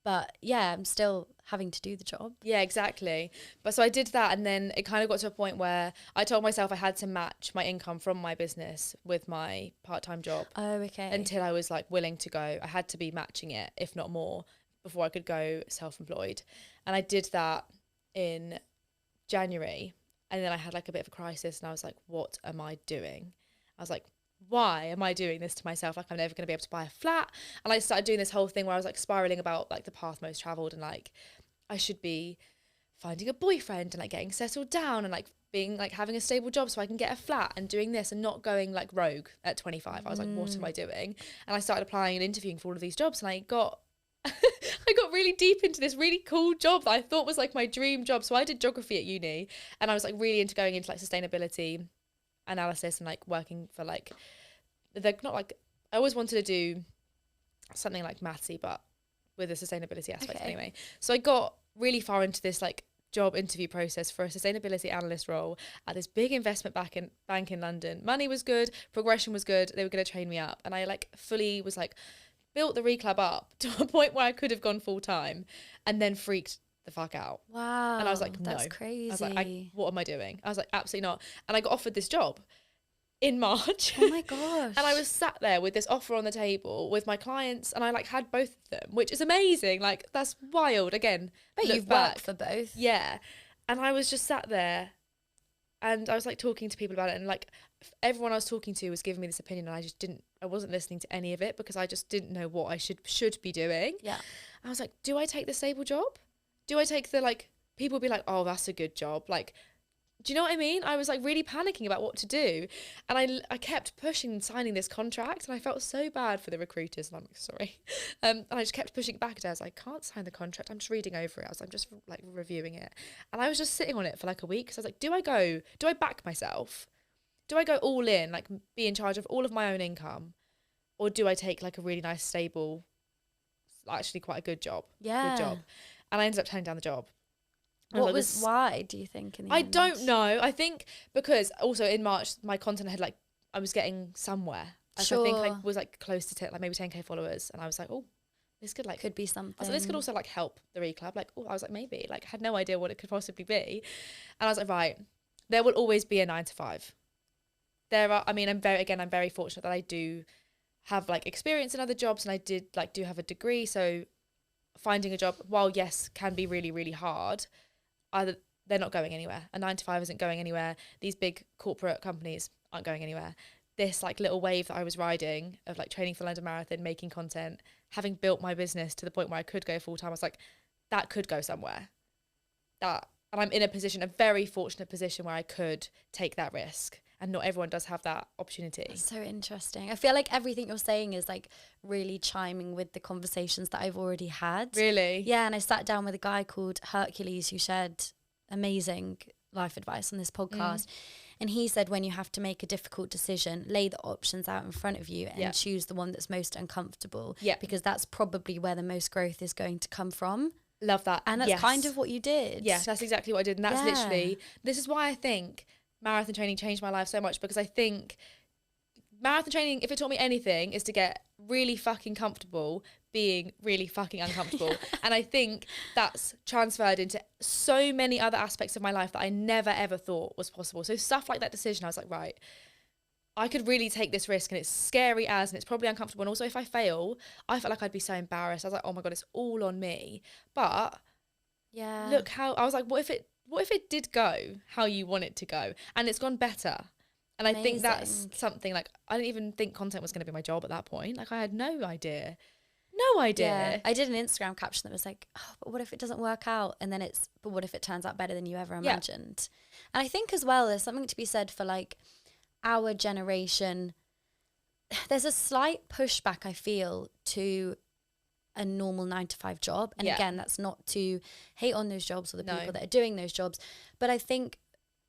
But yeah, I'm still having to do the job. Yeah, exactly. But so I did that, and then it kind of got to a point where I told myself I had to match my income from my business with my part-time job. Oh, okay. Until I was like willing to go. I had to be matching it, if not more, before I could go self-employed. And I did that in January. And then I had like a bit of a crisis, and I was like, what am I doing? I was like, why am I doing this to myself? Like, I'm never going to be able to buy a flat. And I started doing this whole thing where I was like spiraling about like the path most traveled, and like I should be finding a boyfriend and like getting settled down and like being like having a stable job so I can get a flat and doing this and not going like rogue at 25. I was like, what am I doing? And I started applying and interviewing for all of these jobs, and I got really deep into this really cool job that I thought was like my dream job. So I did geography at uni, and I was like really into going into like sustainability analysis and like working for like, they're not like, I always wanted to do something like mathsy but with a sustainability aspect anyway. So I got really far into this like job interview process for a sustainability analyst role at this big investment bank in London. Money was good, progression was good, they were going to train me up, and I like fully was like built the Reclub up to a point where I could have gone full time, and then freaked the fuck out. Wow. And I was like, no. That's crazy. I was like, what am I doing? I was like, absolutely not. And I got offered this job in March. Oh my gosh. And I was sat there with this offer on the table with my clients, and I like had both of them, which is amazing. Like that's wild. Again, but you've worked for both. Yeah. And I was just sat there, and I was like talking to people about it, and like everyone I was talking to was giving me this opinion, and I wasn't listening to any of it because I just didn't know what I should be doing. Yeah. I was like, do I take the stable job? Do I take the like, people would be like, oh, that's a good job. Like, do you know what I mean? I was like really panicking about what to do. And I kept pushing and signing this contract, and I felt so bad for the recruiters, and I'm like, sorry. And I just kept pushing it back. And I was like, I can't sign the contract. I'm just reading over it. I was like, I'm just like reviewing it. And I was just sitting on it for like a week. So I was like, do I back myself? Do I go all in, like be in charge of all of my own income? Or do I take like a really nice, stable, actually quite a good job? Yeah. Good job. And I ended up turning down the job. Why do you think in the I end? don't know. I think because also in March my content had like, I was getting somewhere. Like, sure. I think I was like close to like maybe 10k followers, and I was like, oh, this could be something. I was like, this could also like help the Reclub. Like, oh, I was like, maybe, like had no idea what it could possibly be. And I was like, right, there will always be a 9 to 5. I'm very fortunate that I do have like experience in other jobs, and I do have a degree. So finding a job, while yes, can be really, really hard, they're not going anywhere. A 9 to 5 isn't going anywhere. These big corporate companies aren't going anywhere. This like little wave that I was riding of like training for London Marathon, making content, having built my business to the point where I could go full time, I was like, that could go somewhere. And I'm in a very fortunate position where I could take that risk. And not everyone does have that opportunity. That's so interesting. I feel like everything you're saying is like really chiming with the conversations that I've already had. Really? Yeah, and I sat down with a guy called Hercules who shared amazing life advice on this podcast. And he said when you have to make a difficult decision, lay the options out in front of you and choose the one that's most uncomfortable. Yeah. Because that's probably where the most growth is going to come from. Love that. And that's kind of what you did. Yes, that's exactly what I did. And that's literally, this is why I think marathon training changed my life so much, because I think marathon training, if it taught me anything, is to get really fucking comfortable being really fucking uncomfortable. And I think that's transferred into so many other aspects of my life that I never ever thought was possible. So stuff like that decision, I was like, right, I could really take this risk, and it's scary and it's probably uncomfortable. And also if I fail, I felt like I'd be so embarrassed. I was like, oh my God, it's all on me. But yeah, look how, I was like, what if it did go how you want it to go? And it's gone better. And I think that's something, like, I didn't even think content was going to be my job at that point. Like, I had no idea. Yeah. I did an Instagram caption that was like, oh, but what if it doesn't work out? And then it's, but what if it turns out better than you ever imagined? And I think as well, there's something to be said for like our generation. There's a slight pushback, I feel, to a normal 9-to-5 job. And again, that's not to hate on those jobs or the people that are doing those jobs. But I think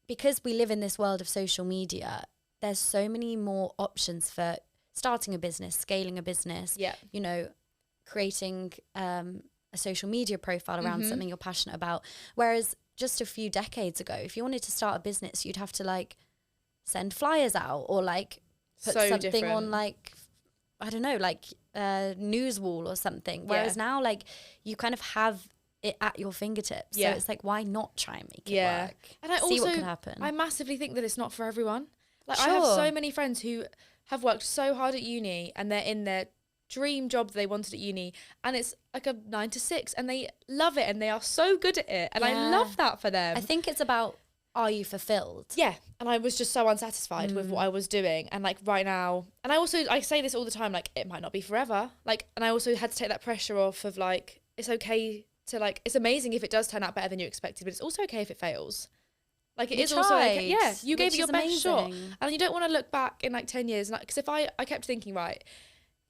because we live in this world of social media, there's so many more options for starting a business, scaling a business, you know, creating a social media profile around something you're passionate about. Whereas just a few decades ago, if you wanted to start a business, you'd have to like send flyers out or like put something on like, I don't know, like a news wall or something. Whereas now, like, you kind of have it at your fingertips. So it's like, why not try and make it work? And I see also, what can happen. I massively think that it's not for everyone. Like, I have so many friends who have worked so hard at uni and they're in their dream job that they wanted at uni, and it's like a 9-to-6, and they love it and they are so good at it, and I love that for them. I think it's about, are you fulfilled? Yeah. And I was just so unsatisfied with what I was doing. And like right now, and I say this all the time, like, it might not be forever. Like, and I also had to take that pressure off of like, it's okay to like, it's amazing if it does turn out better than you expected, but it's also okay if it fails. Like, it is also okay. Yeah, you gave it your best shot. And you don't want to look back in like 10 years. Because if I kept thinking, right,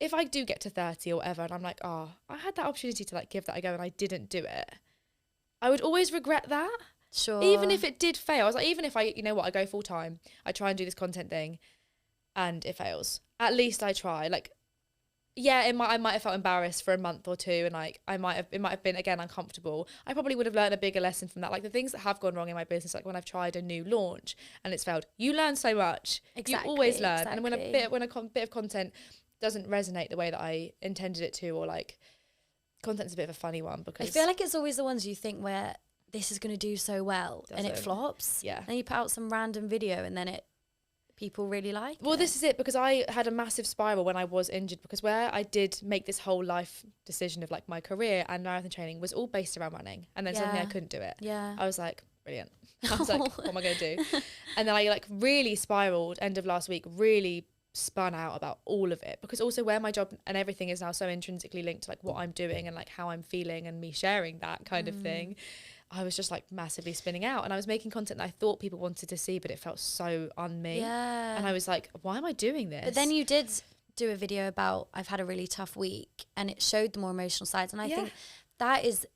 if I do get to 30 or whatever, and I'm like, oh, I had that opportunity to like give that a go and I didn't do it, I would always regret that. Sure. Even if it did fail. I was like, even if I, you know what, I go full time, I try and do this content thing and it fails, at least I try. Like, yeah, I might have felt embarrassed for a month or two, and like it might have been again uncomfortable. I probably would have learned a bigger lesson from that. Like the things that have gone wrong in my business, like when I've tried a new launch and it's failed, you learn so much. Exactly, you always learn. Exactly. And when a bit of content doesn't resonate the way that I intended it to, or like content's a bit of a funny one, because I feel like it's always the ones you think where this is going to do so well and it flops. Yeah. Then you put out some random video and then people really like it. Well, this is it, because I had a massive spiral when I was injured, because where I did make this whole life decision of like my career and marathon training was all based around running, and then suddenly I couldn't do it. Yeah. I was like, brilliant. I was like, what am I going to do? And then I like really spiraled end of last week, really spun out about all of it, because also where my job and everything is now so intrinsically linked to like what I'm doing and like how I'm feeling and me sharing that kind of thing, I was just like massively spinning out, and I was making content that I thought people wanted to see, but it felt so on me. Yeah. And I was like, why am I doing this? But then you did do a video about, I've had a really tough week, and it showed the more emotional sides. And I think that is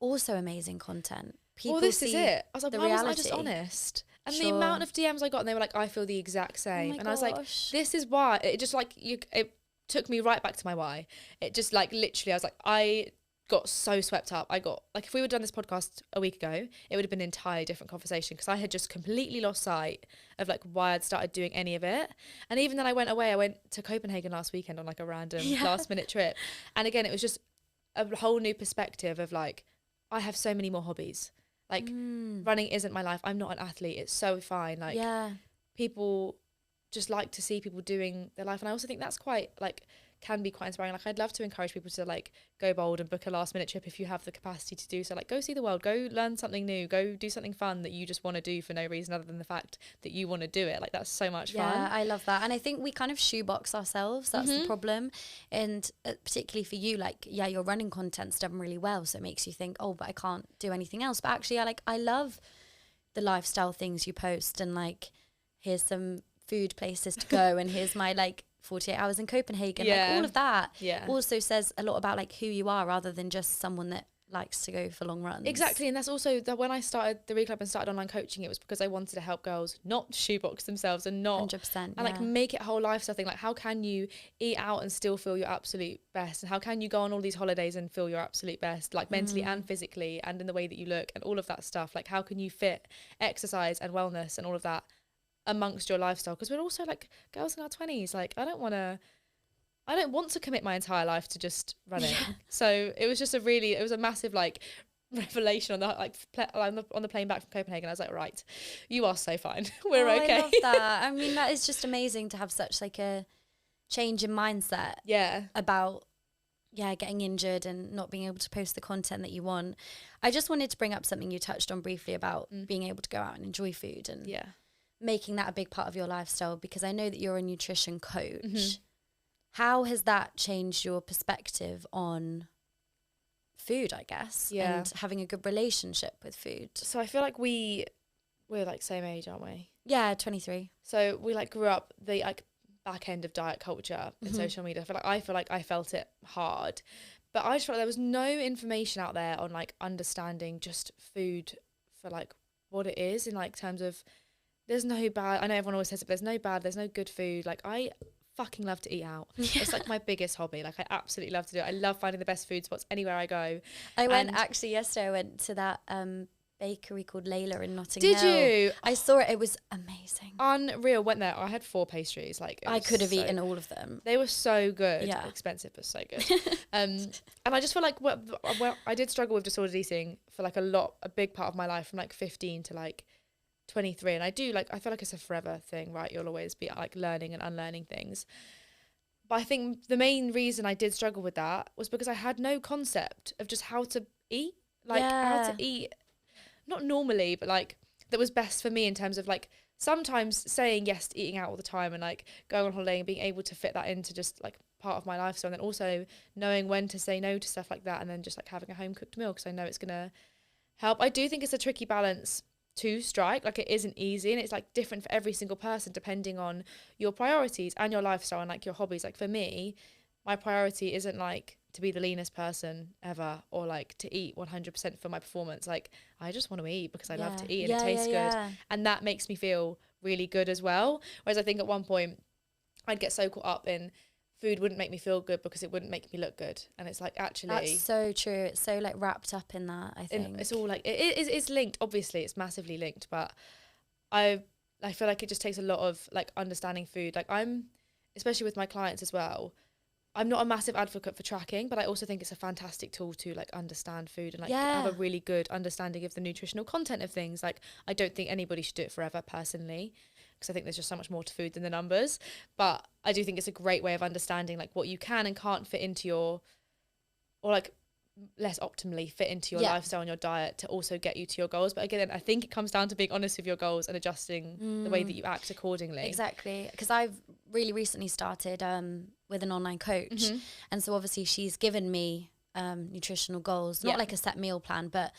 also amazing content. People this is it. I was like, why wasn't I just reality. honest? And the amount of DMs I got, and they were like, I feel the exact same. And I was like, this is why. It just like, it took me right back to my why. It just like, literally, I was like, I got so swept up. I got like, if we would have done this podcast a week ago, it would have been an entirely different conversation, because I had just completely lost sight of like why I'd started doing any of it. And even then I went to Copenhagen last weekend on like a random last minute trip. And again, it was just a whole new perspective of like, I have so many more hobbies. Like running isn't my life. I'm not an athlete. It's so fine. Like people just like to see people doing their life. And I also think that's quite like, can be quite inspiring. Like I'd love to encourage people to like go bold and book a last minute trip if you have the capacity to do so. Like go see the world, go learn something new, go do something fun that you just want to do for no reason other than the fact that you want to do it. Like that's so much fun. Yeah, I love that. And I think we kind of shoebox ourselves. That's the problem. And particularly for you, like, yeah, your running content's done really well, so it makes you think, oh, but I can't do anything else. But actually, I love the lifestyle things you post, and like, here's some food places to go, and here's my like 48 hours in Copenhagen. Like all of that also says a lot about like who you are, rather than just someone that likes to go for long runs. Exactly. And that's also that when I started the Reclub and started online coaching, it was because I wanted to help girls not shoebox themselves and not 100%, and like make it a whole lifestyle thing. Like how can you eat out and still feel your absolute best, and how can you go on all these holidays and feel your absolute best, like mentally and physically and in the way that you look and all of that stuff. Like how can you fit exercise and wellness and all of that amongst your lifestyle, because we're also like girls in our 20s. Like I don't want to I don't want to commit my entire life to just running. So it was just it was a massive like revelation on the on the plane back from Copenhagen. I was like, right, you are so fine. We're okay. I love that. I mean, that is just amazing to have such like a change in mindset. Yeah. About getting injured and not being able to post the content that you want. I just wanted to bring up something you touched on briefly about being able to go out and enjoy food and making that a big part of your lifestyle, because I know that you're a nutrition coach. Mm-hmm. How has that changed your perspective on food, I guess, and having a good relationship with food? So I feel like we're like same age, aren't we? Yeah, 23. So we like grew up the like back end of diet culture and social media. I feel like I felt it hard, but I just felt like there was no information out there on like understanding just food for like what it is in like terms of there's no bad. I know everyone always says it, but there's no good food. Like I fucking love to eat out. It's like my biggest hobby. Like I absolutely love to do it. I love finding the best food spots anywhere I go. I went to that bakery called Layla in Notting Hill. Did you? I saw it. It was amazing. Unreal. Went there. I had 4 pastries. Like I could have eaten all of them. They were so good. Yeah. Expensive, but so good. And I just feel like I did struggle with disordered eating for like a big part of my life, from like 15 to like 23. And I feel like it's a forever thing, right? You'll always be like learning and unlearning things. But I think the main reason I did struggle with that was because I had no concept of just how to eat, like how to eat, not normally, but like that was best for me in terms of like sometimes saying yes to eating out all the time and like going on holiday and being able to fit that into just like part of my lifestyle, and then also knowing when to say no to stuff like that, and then just like having a home cooked meal because I know it's gonna help. I do think it's a tricky balance to strike. Like it isn't easy, and it's like different for every single person depending on your priorities and your lifestyle and like your hobbies. Like for me, my priority isn't like to be the leanest person ever or like to eat 100% for my performance. Like I just want to eat because I love to eat and it tastes good, and that makes me feel really good as well. Whereas I think at one point I'd get so caught up in food wouldn't make me feel good because it wouldn't make me look good, and it's like actually that's so true. It's so like wrapped up in that. I think it's all like it's linked. Obviously it's massively linked, but I feel like it just takes a lot of like understanding food. Like I'm, especially with my clients as well, I'm not a massive advocate for tracking, but I also think it's a fantastic tool to like understand food and like have a really good understanding of the nutritional content of things. Like I don't think anybody should do it forever personally, because I think there's just so much more to food than the numbers. But I do think it's a great way of understanding like what you can and can't fit into your, or like less optimally fit into your lifestyle and your diet to also get you to your goals. But again, I think it comes down to being honest with your goals and adjusting the way that you act accordingly. Exactly. Because I've really recently started with an online coach. And so obviously she's given me nutritional goals, not like a set meal plan, but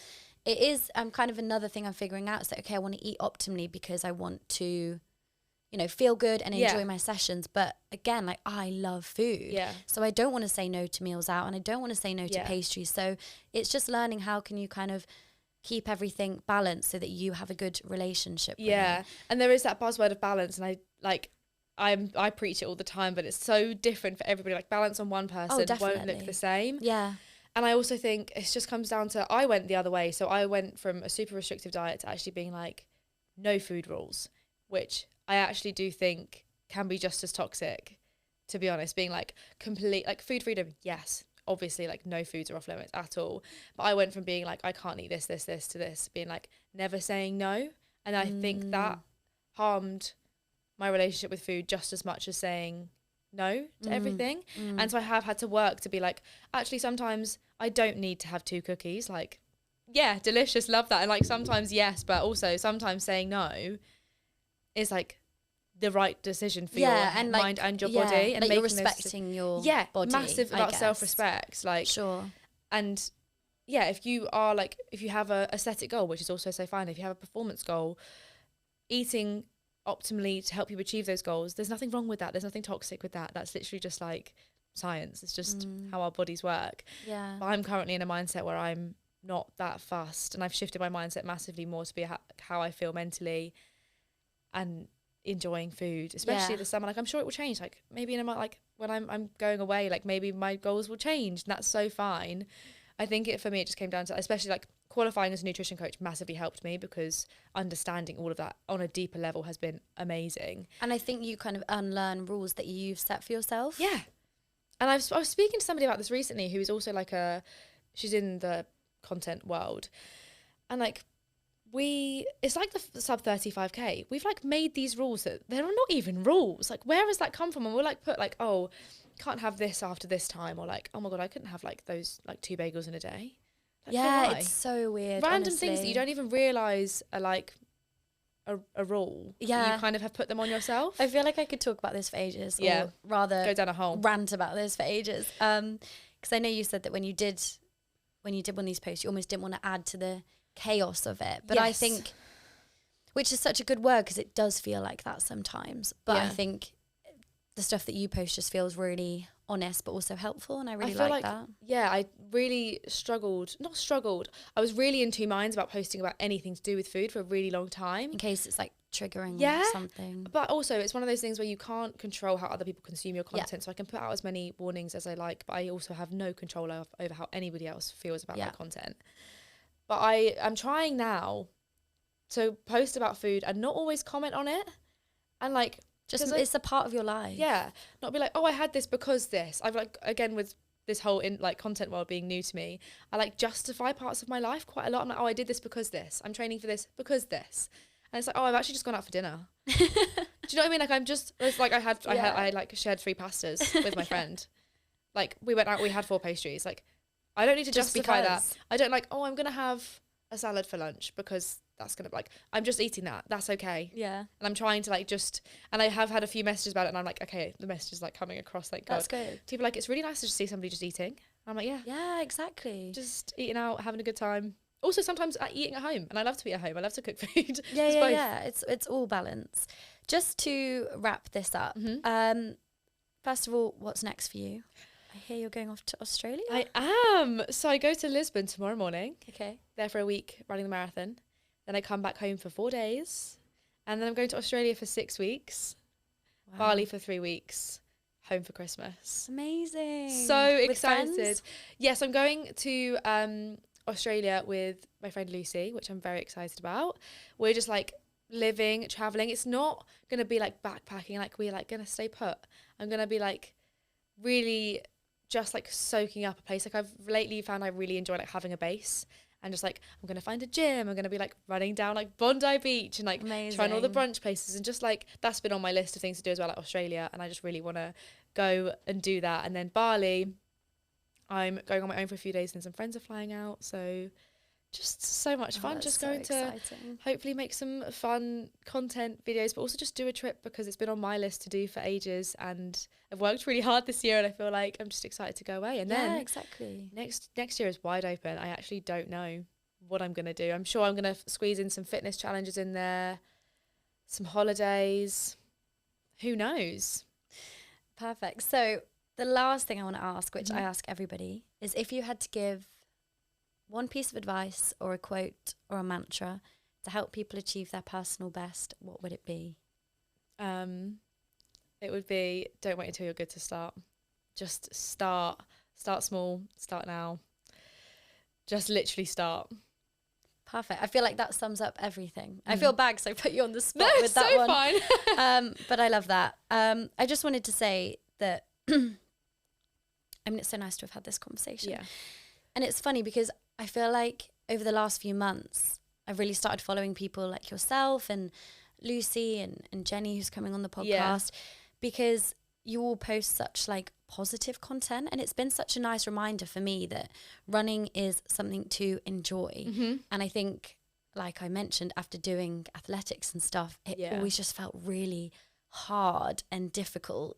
it is kind of another thing I'm figuring out. Is that, okay, I want to eat optimally because I want to, you know, feel good and enjoy my sessions. But again, like I love food. Yeah. So I don't want to say no to meals out, and I don't want to say no to pastries. So it's just learning how can you kind of keep everything balanced so that you have a good relationship with it. And there is that buzzword of balance, and I preach it all the time, but it's so different for everybody. Like balance on one person won't look the same. Yeah. And I also think it just comes down to, I went the other way. So I went from a super restrictive diet to actually being like no food rules, which I actually do think can be just as toxic, to be honest. Being like complete, like food freedom, yes, obviously like no foods are off limits at all. But I went from being like, I can't eat this to this, being like never saying no. And I think that harmed my relationship with food just as much as saying no to everything. And so I have had to work to be like, actually sometimes I don't need to have 2 cookies. Like, yeah, delicious, love that. And like sometimes yes, but also sometimes saying no is like the right decision for your and mind and your body, and like you're respecting your body. Massive about self-respect, like and if you are like, if you have a aesthetic goal, which is also so fine, if you have a performance goal, eating optimally to help you achieve those goals, there's nothing wrong with that. There's nothing toxic with that. That's literally just like science. It's just how our bodies work. But I'm currently in a mindset where I'm not that fussed, and I've shifted my mindset massively more to be how I feel mentally and enjoying food, especially this summer. Like I'm sure it will change, like maybe in a month, like when I'm going away, like maybe my goals will change, and that's so fine. I think for me it just came down to, especially like qualifying as a nutrition coach massively helped me, because understanding all of that on a deeper level has been amazing. And I think you kind of unlearn rules that you've set for yourself. And I was speaking to somebody about this recently who is also like she's in the content world. And like, it's like the sub 35k. We've like made these rules that they're not even rules. Like, where has that come from? And we'll like put like, oh, can't have this after this time. Or like, oh my God, I couldn't have like those like 2 bagels in a day. Like, yeah, it's so weird. Random honestly. things that you don't even realise are like a rule. Yeah. You kind of have put them on yourself. I feel like I could talk about this for ages. Yeah. Or rather go down a hole. Rant about this for ages. Because I know you said that when you did one of these posts, you almost didn't want to add to the chaos of it. But yes. I think, which is such a good word because it does feel like that sometimes. But I think the stuff that you post just feels really honest but also helpful, and I really like that. Yeah, I really I was really in two minds about posting about anything to do with food for a really long time. In case it's like triggering something. But also it's one of those things where you can't control how other people consume your content. So I can put out as many warnings as I like, but I also have no control over how anybody else feels about my content. But I'm trying now to post about food and not always comment on it. And like, just it's a part of your life. Yeah. Not be like, oh, I had this because this. I've like, again, with this whole content world being new to me, I like justify parts of my life quite a lot. I'm like, oh, I did this because this. I'm training for this because this. And it's like, oh, I've actually just gone out for dinner. Do you know what I mean? Like, it's like I like shared 3 pastas with my friend. Like, we went out, we had 4 pastries. Like, I don't need to justify that. I don't like, oh, I'm going to have a salad for lunch because that's going to, like, I'm just eating that. That's okay. Yeah. And I'm trying to, like, and I have had a few messages about it, and I'm like, okay, the message is, like, coming across, like, that's good. People are like, it's really nice to just see somebody just eating. And I'm like, yeah. Yeah, exactly. Just eating out, having a good time. Also, sometimes eating at home, and I love to eat at home. I love to cook food. Yeah. It's all balance. Just to wrap this up, first of all, what's next for you? I hear you're going off to Australia. I am. So I go to Lisbon tomorrow morning. Okay. There for a week, running the marathon. Then I come back home for 4 days. And then I'm going to Australia for 6 weeks. Wow. Bali for 3 weeks. Home for Christmas. Amazing. So excited. Yes, I'm going to Australia with my friend Lucy, which I'm very excited about. We're just like living, traveling. It's not going to be like backpacking, like we're like going to stay put. I'm going to be like really just like soaking up a place. Like I've lately found I really enjoy like having a base, and just like I'm going to find a gym. I'm going to be like running down like Bondi Beach and like trying all the brunch places, and just like that's been on my list of things to do as well, like Australia, and I just really want to go and do that. And then Bali, I'm going on my own for a few days and some friends are flying out, so just so much fun. Just going to hopefully make some fun content videos, but also just do a trip because it's been on my list to do for ages, and I've worked really hard this year, and I feel like I'm just excited to go away. And then exactly. Next year is wide open. I actually don't know what I'm going to do. I'm sure I'm going to squeeze in some fitness challenges in there, some holidays. Who knows? Perfect. So the last thing I want to ask, which I ask everybody, is if you had to give one piece of advice or a quote or a mantra to help people achieve their personal best, what would it be? It would be, don't wait until you're good to start. Just start. Start small. Start now. Just literally start. Perfect. I feel like that sums up everything. I feel bad because I put you on the spot with that so one. Fine. But I love that. I just wanted to say that, I mean, it's so nice to have had this conversation. Yeah. And it's funny because I feel like over the last few months, I've really started following people like yourself and Lucy and Jenny, who's coming on the podcast, because you all post such like positive content, and it's been such a nice reminder for me that running is something to enjoy. And I think, like I mentioned, after doing athletics and stuff, it always just felt really hard and difficult.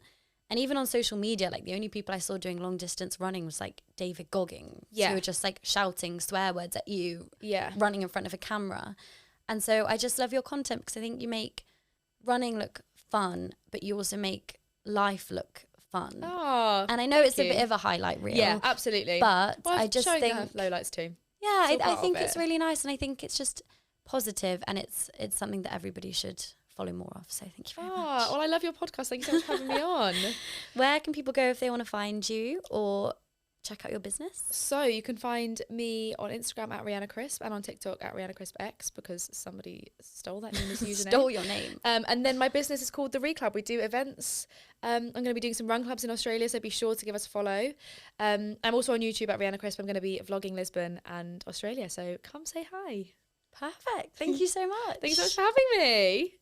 And even on social media, like the only people I saw doing long distance running was like David Goggins, who were just like shouting swear words at you, running in front of a camera. And so I just love your content because I think you make running look fun, but you also make life look fun. Oh, and I know it's a bit of a highlight reel. Yeah, absolutely. But I just think lowlights too. Yeah, I think it's really nice, and I think it's just positive, and it's something that everybody should follow more of. So thank you very much. Well, I love your podcast. Thank you so much for having me on. Where can people go if they want to find you, or check out your business? So you can find me on Instagram at Rhianna Crisp and on TikTok at Rhianna Crisp X, because somebody stole that name as username. Stole your name. And then my business is called The Re Club. We do events. I'm going to be doing some run clubs in Australia, so be sure to give us a follow. I'm also on YouTube at Rhianna Crisp. I'm going to be vlogging Lisbon and Australia, so come say hi. Perfect. Thank you so much. Thanks so much for having me.